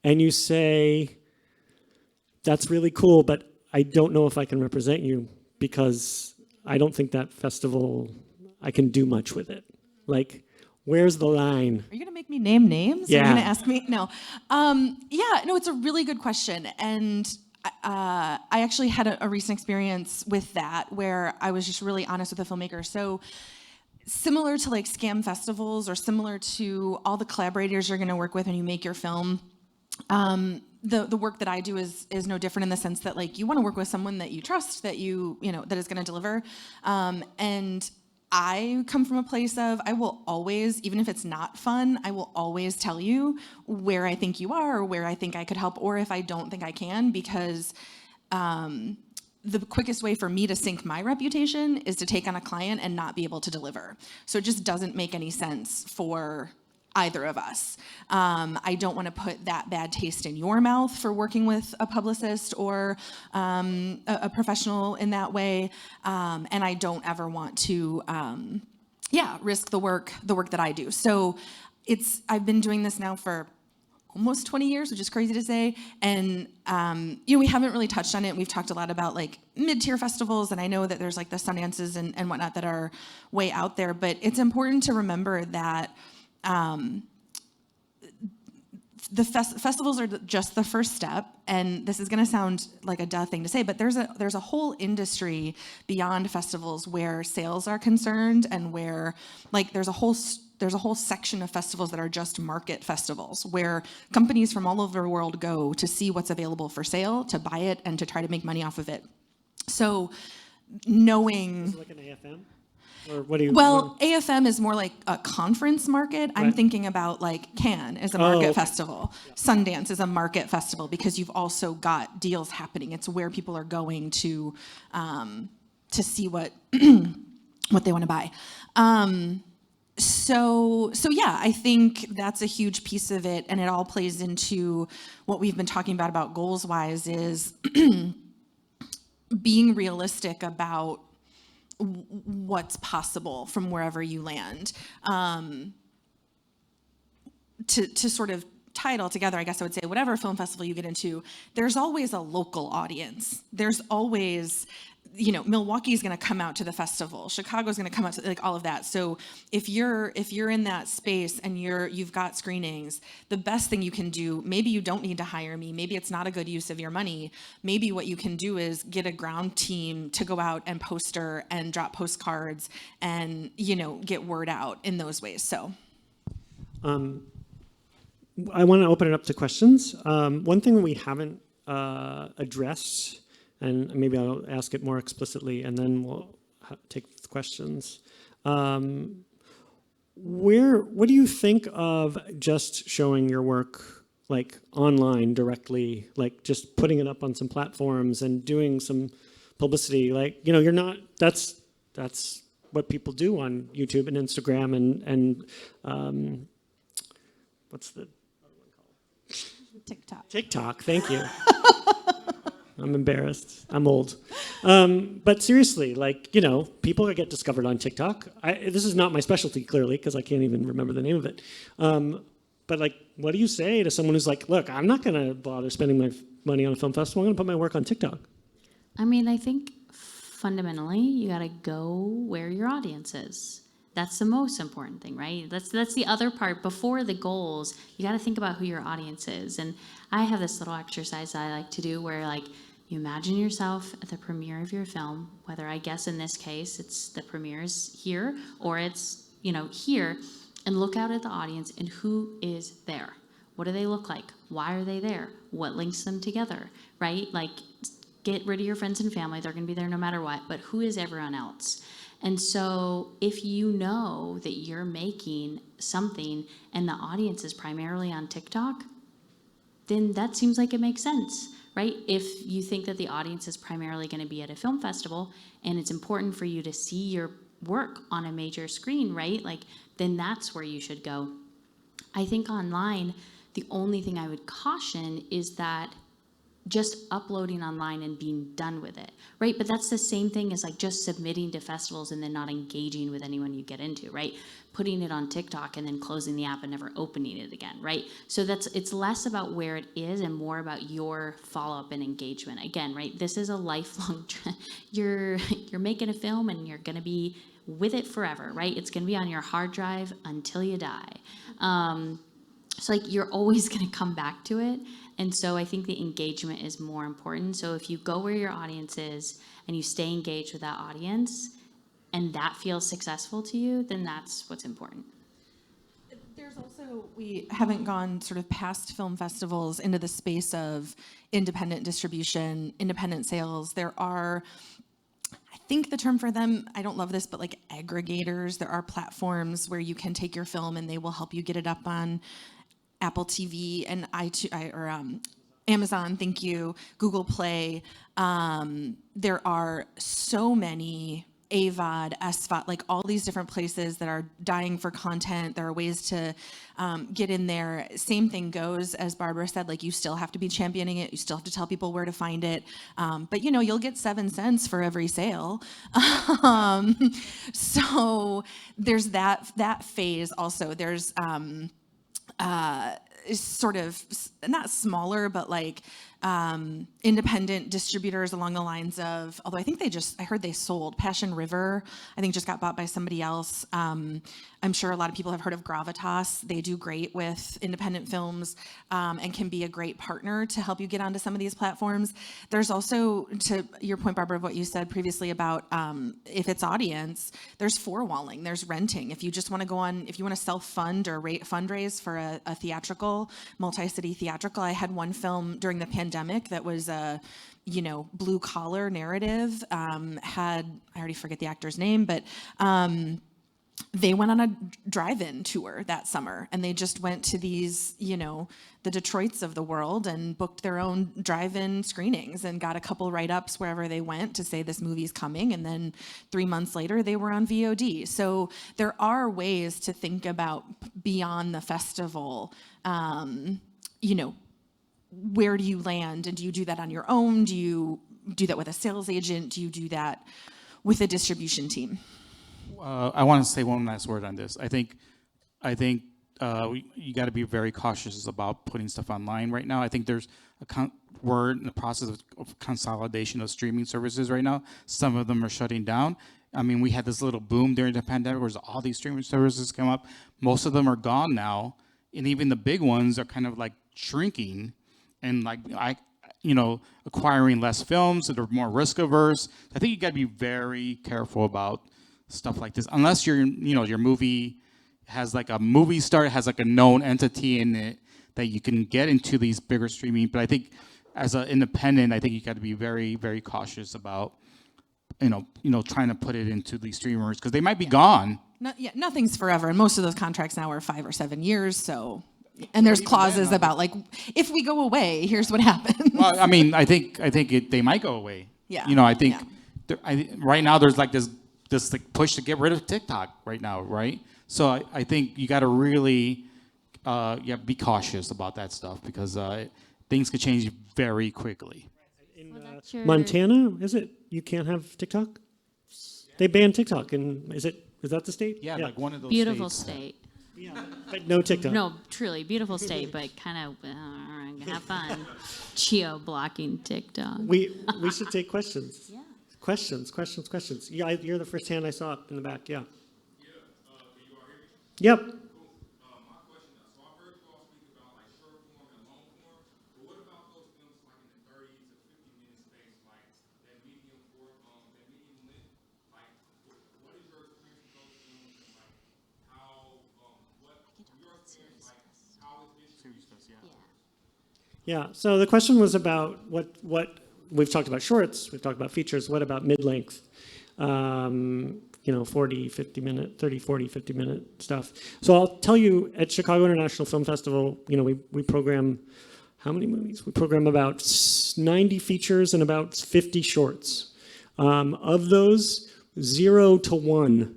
A: And you say, that's really cool, but I don't know if I can represent you because I don't think that festival, I can do much with it. Like, where's the line?
D: Are you going to make me name names?
A: Yeah.
D: Are you going to ask me? No. It's a really good question. And I actually had a recent experience with that where I was just really honest with the filmmaker. So similar to like scam festivals or similar to all the collaborators you're going to work with when you make your film, the work that I do is no different in the sense that like you want to work with someone that you trust, that that is going to deliver. And I come from a place of I will always, even if it's not fun, I will always tell you where I think you are or where I think I could help or if I don't think I can, because the quickest way for me to sink my reputation is to take on a client and not be able to deliver. So it just doesn't make any sense for either of us. I don't want to put that bad taste in your mouth for working with a publicist or a professional in that way, and I don't ever want to, risk the work that I do. So I've been doing this now for almost 20 years, which is crazy to say, and we haven't really touched on it. We've talked a lot about like mid-tier festivals, and I know that there's like the Sundances and whatnot that are way out there, but it's important to remember that the festivals are just the first step, and this is going to sound like a duh thing to say, but there's a whole industry beyond festivals where sales are concerned, and where like there's a whole section of festivals that are just market festivals, where companies from all over the world go to see what's available for sale, to buy it, and to try to make money off of it. So knowing...
A: Is it like an AFM? Or what do you...
D: Well, AFM is more like a conference market. I'm
A: Right.
D: thinking about like Cannes is a market festival. Yeah. Sundance is a market festival because you've also got deals happening. It's where people are going to see what what they want to buy. So yeah, I think that's a huge piece of it, and it all plays into what we've been talking about goals-wise is being realistic about what's possible from wherever you land. To sort of tie it all together, I guess I would say whatever film festival you get into, there's always a local audience. There's always, Milwaukee's going to come out to the festival. Chicago's going to come out to like all of that. So if you're in that space and you've got screenings, the best thing you can do, maybe you don't need to hire me. Maybe it's not a good use of your money. Maybe what you can do is get a ground team to go out and poster and drop postcards and, get word out in those ways. So.
A: I want to open it up to questions. One thing that we haven't addressed, and maybe I'll ask it more explicitly, and then we'll take the questions. What do you think of just showing your work like online directly, like just putting it up on some platforms and doing some publicity? Like, you're not. That's what people do on YouTube and Instagram and what's the TikTok, thank you. I'm embarrassed. I'm old. But seriously, people get discovered on TikTok. This is not my specialty, clearly, because I can't even remember the name of it. But like, what do you say to someone who's like, look, I'm not going to bother spending my money on a film festival. I'm going to put my work on TikTok.
B: I mean, I think fundamentally you got to go where your audience is. That's the most important thing, right? That's the other part. Before the goals, you got to think about who your audience is. And I have this little exercise that I like to do where, like, you imagine yourself at the premiere of your film, whether I guess in this case it's the premieres here or it's, here, and look out at the audience and who is there. What do they look like? Why are they there? What links them together, right? Like, get rid of your friends and family. They're going to be there no matter what. But who is everyone else? And so if you know that you're making something and the audience is primarily on TikTok, then that seems like it makes sense, right? If you think that the audience is primarily going to be at a film festival and it's important for you to see your work on a major screen, right? Like, then that's where you should go. I think online, the only thing I would caution is that just uploading online and being done with it, right? But that's the same thing as like just submitting to festivals and then not engaging with anyone you get into, right? Putting it on TikTok and then closing the app and never opening it again, right? So it's less about where it is and more about your follow-up and engagement. Again, right? This is a lifelong you're making a film and you're gonna be with it forever, right? It's gonna be on your hard drive until you die. So like you're always gonna come back to it. And so I think the engagement is more important. So if you go where your audience is and you stay engaged with that audience and that feels successful to you, then that's what's important.
D: There's also, we haven't gone sort of past film festivals into the space of independent distribution, independent sales. There are, I think the term for them, I don't love this, but like aggregators. There are platforms where you can take your film and they will help you get it up on Apple TV and Amazon, thank you, Google Play. There are so many AVOD, SVOD, like all these different places that are dying for content. There are ways to get in there. Same thing goes, as Barbara said, like you still have to be championing it. You still have to tell people where to find it. But you'll get 7 cents for every sale. So there's that phase also. There's sort of not smaller, but like independent distributors along the lines of, although I think I heard they sold Passion River, I think just got bought by somebody else. I'm sure a lot of people have heard of Gravitas. They do great with independent films and can be a great partner to help you get onto some of these platforms. There's also, to your point, Barbara, of what you said previously about if it's audience, there's four-walling, there's renting. If you just want to go on, if you want to self-fund or fundraise for a theatrical, multi-city theatrical. I had one film during the pandemic that was a blue collar narrative, I already forget the actor's name, but they went on a drive-in tour that summer, and they just went to these, the Detroits of the world and booked their own drive-in screenings and got a couple write-ups wherever they went to say this movie's coming, and then 3 months later they were on VOD. So there are ways to think about beyond the festival, where do you land, and do you do that on your own? Do you do that with a sales agent? Do you do that with a distribution team?
C: I want to say one last word on this. I think you got to be very cautious about putting stuff online right now. I think we're in the process of consolidation of streaming services right now. Some of them are shutting down. I mean, we had this little boom during the pandemic where all these streaming services come up. Most of them are gone now, and even the big ones are kind of like shrinking, and acquiring less films that are more risk averse. I think you got to be very careful about stuff like this, unless your movie has like a movie star, has like a known entity in it that you can get into these bigger streaming. But I think as an independent, I think you got to be very, very cautious about trying to put it into these streamers because they might be gone.
D: Nothing's forever, and most of those contracts now are 5 or 7 years. So, and there's clauses about like if we go away, here's what happens.
C: Well, I mean, I think they might go away.
D: Yeah.
C: I think right now there's like this like push to get rid of TikTok right now, right? So I think you got to really be cautious about that stuff because things could change very quickly.
A: In Montana, is it? You can't have TikTok? They banned TikTok, and is that the state?
C: Yeah, like one of those
B: Beautiful
C: states.
B: state.
A: Yeah, but no TikTok.
B: No, truly beautiful state, but kind of have fun. Geo-blocking TikTok.
A: We should take questions.
B: Yeah.
A: Questions. Yeah, you're the first hand I saw up in the back. Yeah. Yep.
E: My question is, so I've heard you all speak about like short form and long form, but what about those films like in the 30 to 50-minute space, like that medium form, that medium length? Like, what is your experience with those films, and like how, what your experience, like how is this series does?
A: Yeah. So the question was about what we've talked about shorts, we've talked about features. What about mid-length? 40, 50 minute, 30, 40, 50 minute stuff. So I'll tell you, at Chicago International Film Festival, we program, how many movies? We program about 90 features and about 50 shorts. Of those, 0 to 1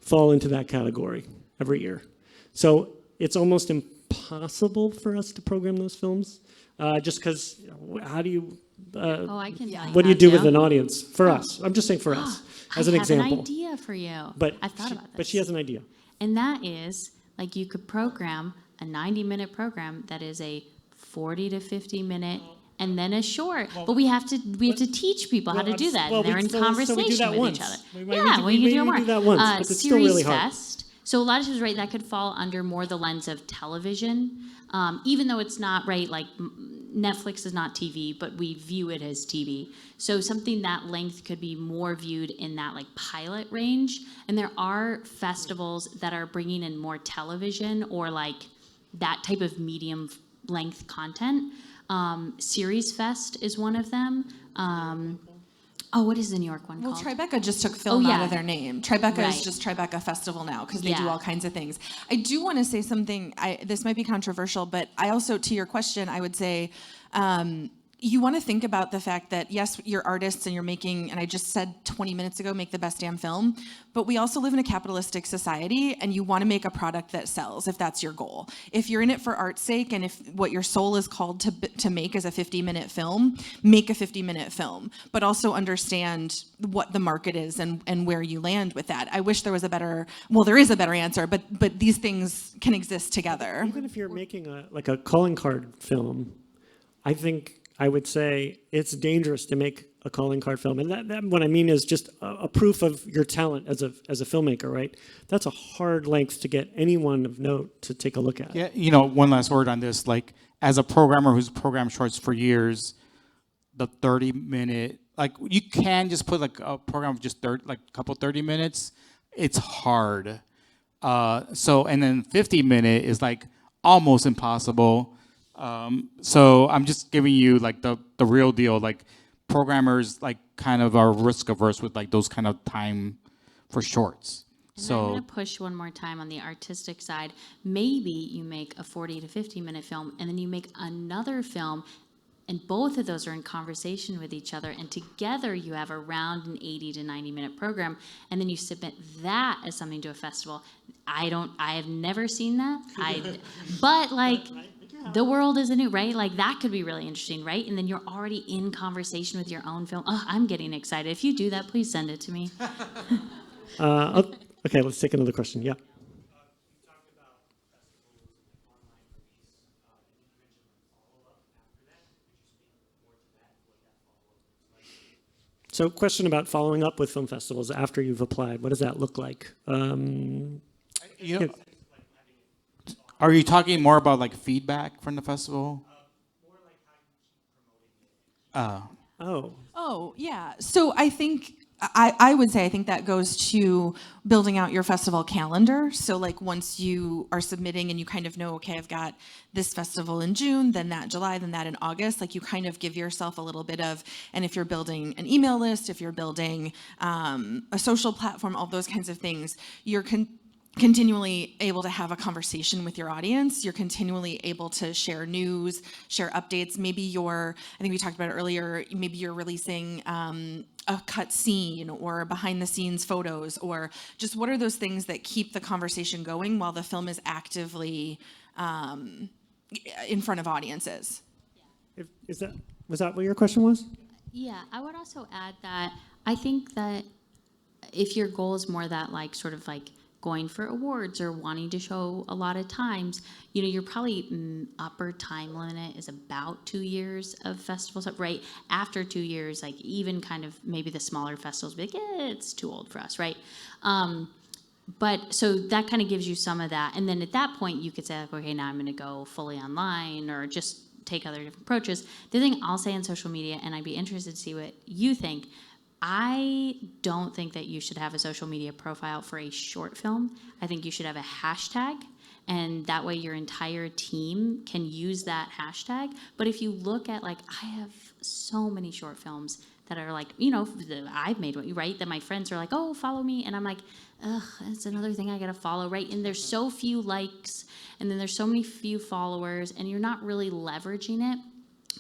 A: fall into that category every year. So it's almost impossible for us to program those films, just because how do you,
B: I can.
A: what do you do with an audience? For us, I'm just saying for us, as an
B: I have
A: example.
B: an idea for you.
A: But
B: I've thought about this.
A: But she has an idea.
B: And that is, like, you could program a 90-minute program that is a 40 to 50 minute and then a short. But we have to teach people how to do that. And they're in conversation with each other.
A: We
B: can do it more.
A: do that once, but it's still
B: Series
A: really hard.
B: Fest. So a lot of times, right, that could fall under more the lens of television, even though it's not, right, like Netflix is not TV, but we view it as TV. So something that length could be more viewed in that like pilot range. And there are festivals that are bringing in more television or like that type of medium length content. Series Fest is one of them. What is the New York one
D: Well,
B: called?
D: Tribeca just took film out of their name. Tribeca
B: Right.
D: is just Tribeca Festival now because they do
B: Yeah.
D: all kinds of things. I do want to say something. This might be controversial, but I also, to your question, I would say you want to think about the fact that, yes, you're artists and you're making, and I just said 20 minutes ago, make the best damn film, but we also live in a capitalistic society and you want to make a product that sells if that's your goal. If you're in it for art's sake and if what your soul is called to make is a 50-minute film, make a 50-minute film, but also understand what the market is and where you land with that. I wish there was there is a better answer, but these things can exist together.
A: Even if you're making a calling card film, I would say it's dangerous to make a calling card film. And that what I mean is just a proof of your talent as a filmmaker, right? That's a hard length to get anyone of note to take a look at.
C: Yeah, one last word on this. Like, as a programmer who's programmed shorts for years, the 30-minute, like, you can just put like a program of just a couple 30 minutes. It's hard. And then 50-minute is like almost impossible. So I'm just giving you like the real deal. Like, programmers like kind of are risk averse with like those kind of time for shorts.
B: And
C: So
B: I'm going to push one more time on the artistic side. Maybe you make a 40 to 50-minute film, and then you make another film, and both of those are in conversation with each other, and together you have around an 80 to 90-minute program, and then you submit that as something to a festival. I have never seen that. But like, the world is anew, right? Like, that could be really interesting, right? And then you're already in conversation with your own film. Oh, I'm getting excited. If you do that, please send it to me.
A: Okay, let's take another question. Yeah. So, question about following up with film festivals after you've applied. What does that look like?
C: are you talking more about like feedback from the festival?
D: Oh, yeah. So I think I would say I think that goes to building out your festival calendar. So like once you are submitting and you kind of know, okay, I've got this festival in June, then that in July, then that in August, like you kind of give yourself a little bit of, and if you're building an email list, if you're building a social platform, all those kinds of things, you're continually able to have a conversation with your audience. You're continually able to share news, share updates. Maybe I think we talked about it earlier, maybe you're releasing a cut scene or behind the scenes photos, or just what are those things that keep the conversation going while the film is actively in front of audiences?
A: Was that what your question was?
B: Yeah, I would also add that I think that if your goal is more that like sort of like going for awards or wanting to show a lot of times, you know, you're probably upper time limit is about 2 years of festival stuff, right? After 2 years, like even kind of maybe the smaller festivals be like, it's too old for us, right? But so that kind of gives you some of that. And then at that point, you could say, like, okay, now I'm going to go fully online or just take other different approaches. The thing I'll say on social media, and I'd be interested to see what you think, I don't think that you should have a social media profile for a short film. I think you should have a hashtag, and that way your entire team can use that hashtag. But if you look at, like, I have so many short films that are like, you know, I've made one, right? That my friends are like, oh, follow me. And I'm like, ugh, that's another thing I got to follow, right? And there's so few likes, and then there's so many few followers, and you're not really leveraging it.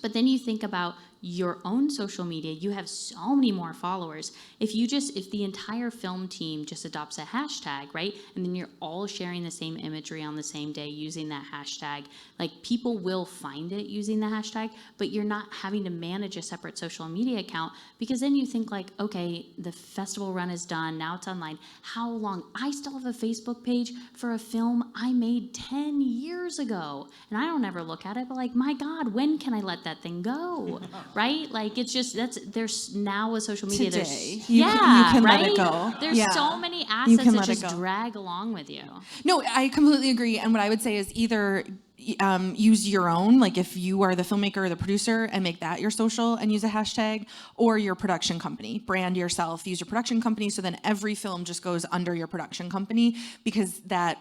B: But then you think about your own social media, you have so many more followers. If the entire film team just adopts a hashtag, right? And then you're all sharing the same imagery on the same day using that hashtag, like people will find it using the hashtag, but you're not having to manage a separate social media account, because then you think like, okay, the festival run is done, now it's online. How long? I still have a Facebook page for a film I made 10 years ago, and I don't ever look at it, but like, my God, when can I let that thing go? Right? Like, it's just, there's now a social media.
D: Today.
B: There's,
D: You can
B: right?
D: let it go.
B: There's
D: Yeah.
B: so many
D: You
B: assets
D: can
B: that
D: let it
B: just
D: go.
B: drag along with you.
D: No, I completely agree. And what I would say is either use your own, like if you are the filmmaker or the producer, and make that your social and use a hashtag, or your production company. Brand yourself, use your production company, so then every film just goes under your production company, because that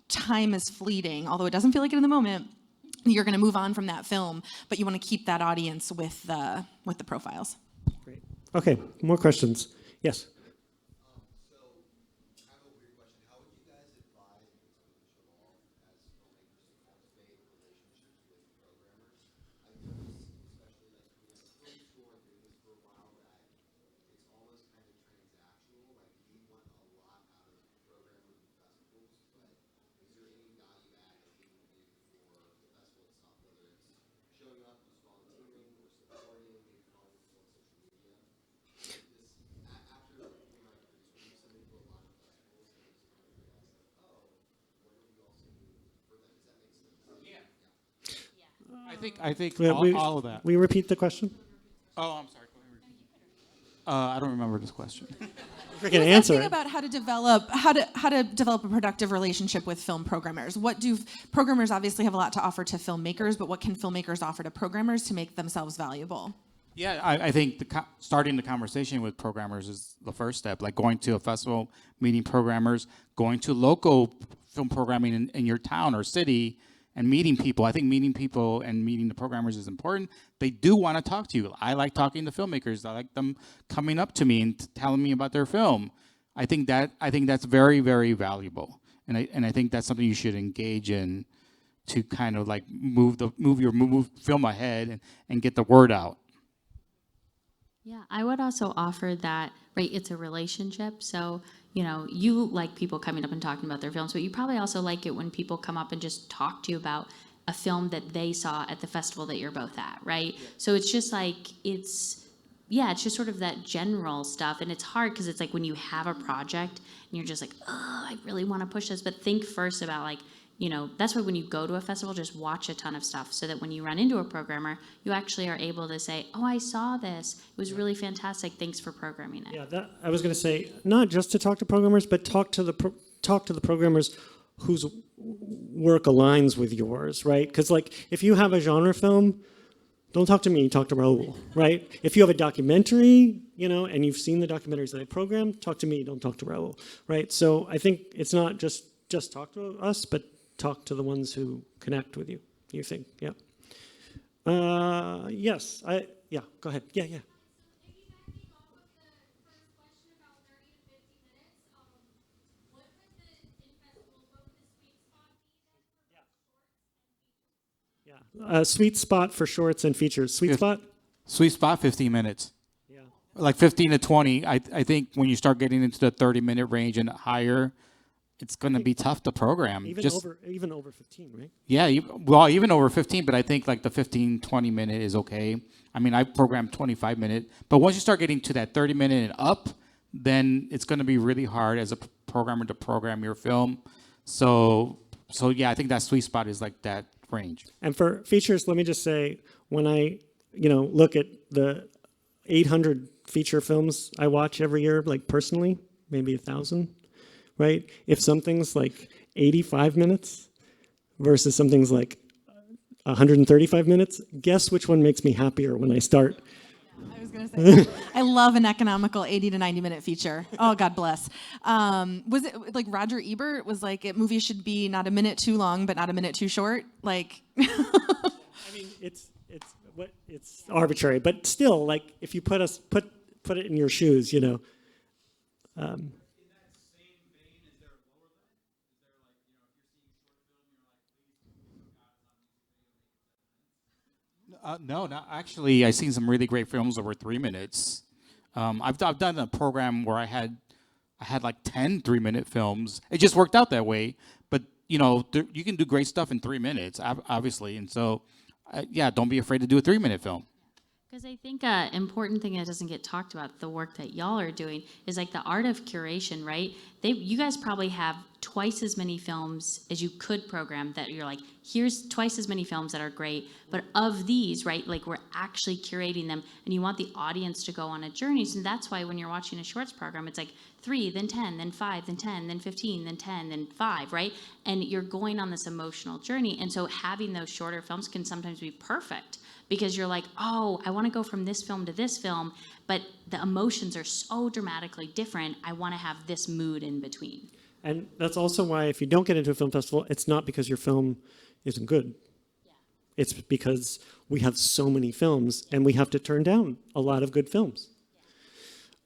D: time is fleeting, although it doesn't feel like it in the moment. You're going to move on from that film, but you want to keep that audience with the profiles.
A: Great. Okay, more questions. Yes.
C: I think
A: We-
C: all of that.
A: We repeat the question?
C: Oh, I'm sorry. Go ahead, repeat. I don't remember this question.
A: We're
D: He
A: going
D: was
A: to answer
D: asking
A: it.
D: about how to develop a productive relationship with film programmers. What do programmers obviously have a lot to offer to filmmakers, but what can filmmakers offer to programmers to make themselves valuable?
C: Yeah, I think starting the conversation with programmers is the first step. Like going to a festival, meeting programmers, going to local film programming in your town or city, and meeting people. I think meeting people and meeting the programmers is important. They do want to talk to you. I like talking to filmmakers. I like them coming up to me and telling me about their film. I think that's very, very valuable, and I think that's something you should engage in to kind of like move film ahead and get the word out.
B: Yeah, I would also offer that, right, it's a relationship. So, you know, you like people coming up and talking about their films, but you probably also like it when people come up and just talk to you about a film that they saw at the festival that you're both at, right? Yeah. So it's just like, it's just sort of that general stuff. And it's hard because it's like when you have a project and you're just like, oh, I really want to push this, but think first about like, you know, that's why when you go to a festival, just watch a ton of stuff so that when you run into a programmer, you actually are able to say, oh, I saw this. It was really fantastic. Thanks for programming it.
A: Yeah, I was going to say, not just to talk to programmers, but talk to the programmers whose work aligns with yours, right? Because like, if you have a genre film, don't talk to me, talk to Raul, right? If you have a documentary, you know, and you've seen the documentaries that I program, talk to me, don't talk to Raul, right? So I think it's not just talk to us, but talk to the ones who connect with you, you think, yeah. Yes, go ahead, yeah. Sweet spot for shorts and features. Sweet spot?
C: Sweet spot, 15 minutes.
A: Yeah.
C: Like 15 to 20. I think when you start getting into the 30-minute range and higher, it's going to be tough to program.
A: Even over 15, right?
C: Yeah, even over 15, but I think like the 15, 20 minute is okay. I mean, I programmed 25 minute, but once you start getting to that 30 minute and up, then it's going to be really hard as a programmer to program your film. So yeah, I think that sweet spot is like that range.
A: And for features, let me just say, when I, look at the 800 feature films I watch every year, like personally, maybe 1,000, right? If something's like 85 minutes versus something's like 135 minutes, guess which one makes me happier when I start?
D: I was going to say, I love an economical 80 to 90-minute feature. Oh, God bless. Was it like Roger Ebert was like, movies should be not a minute too long, but not a minute too short? Like,
A: I mean, it's arbitrary, but still, like, if you put it in your shoes,
C: No, not actually. I've seen some really great films over 3 minutes. I've done a program where I had like 10 3-minute films. It just worked out that way. But you can do great stuff in 3 minutes, obviously. And so, yeah, don't be afraid to do a 3-minute film.
B: Because I think an important thing that doesn't get talked about, the work that y'all are doing, is like the art of curation, right? You guys probably have twice as many films as you could program that you're like, here's twice as many films that are great, but of these, right, like we're actually curating them, and you want the audience to go on a journey. So that's why when you're watching a shorts program, it's like 3, then 10, then 5, then 10, then 15, then 10, then 5, right? And you're going on this emotional journey. And so having those shorter films can sometimes be perfect, because you're like, oh, I want to go from this film to this film, but the emotions are so dramatically different. I want to have this mood in between.
A: And that's also why if you don't get into a film festival, it's not because your film isn't good.
B: Yeah.
A: It's because we have so many films and we have to turn down a lot of good films.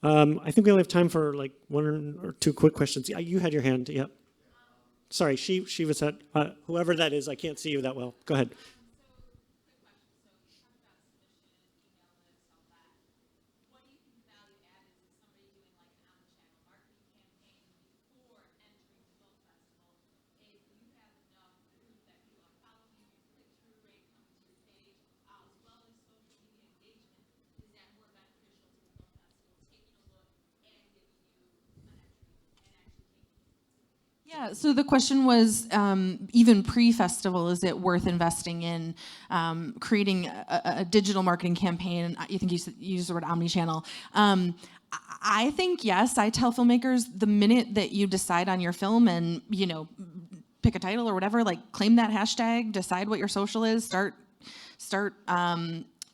A: I think we only have time for like 1 or 2 quick questions. Yeah, you had your hand. Yep. Sorry, she was at, whoever that is, I can't see you that well. Go ahead.
D: yeah, so the question was, even pre-festival, is it worth investing in creating a digital marketing campaign? You think you used the word omnichannel. I think, yes, I tell filmmakers the minute that you decide on your film and, pick a title or whatever, like claim that hashtag, decide what your social is, start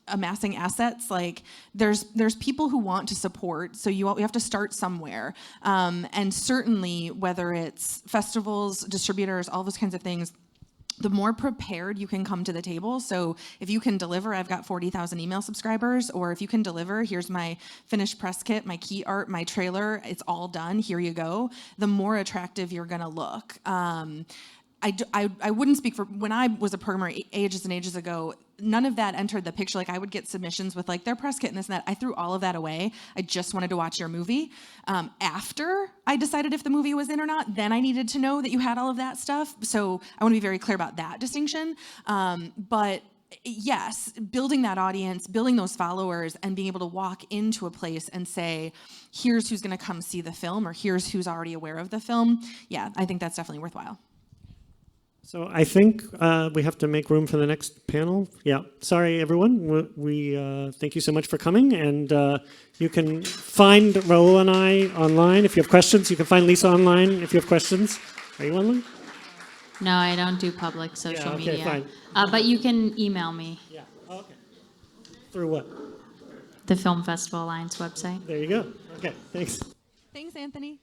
D: amassing assets. Like there's people who want to support, so you have to start somewhere. And certainly whether it's festivals, distributors, all those kinds of things, the more prepared you can come to the table. So if you can deliver, I've got 40,000 email subscribers, or if you can deliver, here's my finished press kit, my key art, my trailer, it's all done, here you go, the more attractive you're gonna look. I wouldn't speak for, when I was a programmer ages and ages ago, none of that entered the picture. Like I would get submissions with like their press kit and this and that. I threw all of that away. I just wanted to watch your movie. After I decided if the movie was in or not, then I needed to know that you had all of that stuff. So I want to be very clear about that distinction. But yes, building that audience, building those followers, and being able to walk into a place and say, here's who's going to come see the film, or here's who's already aware of the film. Yeah, I think that's definitely worthwhile.
A: So I think we have to make room for the next panel. Yeah, sorry everyone. We thank you so much for coming, and you can find Raul and I online if you have questions. You can find Lisa online if you have questions. Are you online?
B: No, I don't do public social
A: okay,
B: media.
A: fine.
B: But you can email me,
A: Yeah. Okay. Through what?
B: the Film Festival Alliance website.
A: There you go. Okay. Thanks.
D: Thanks, Anthony.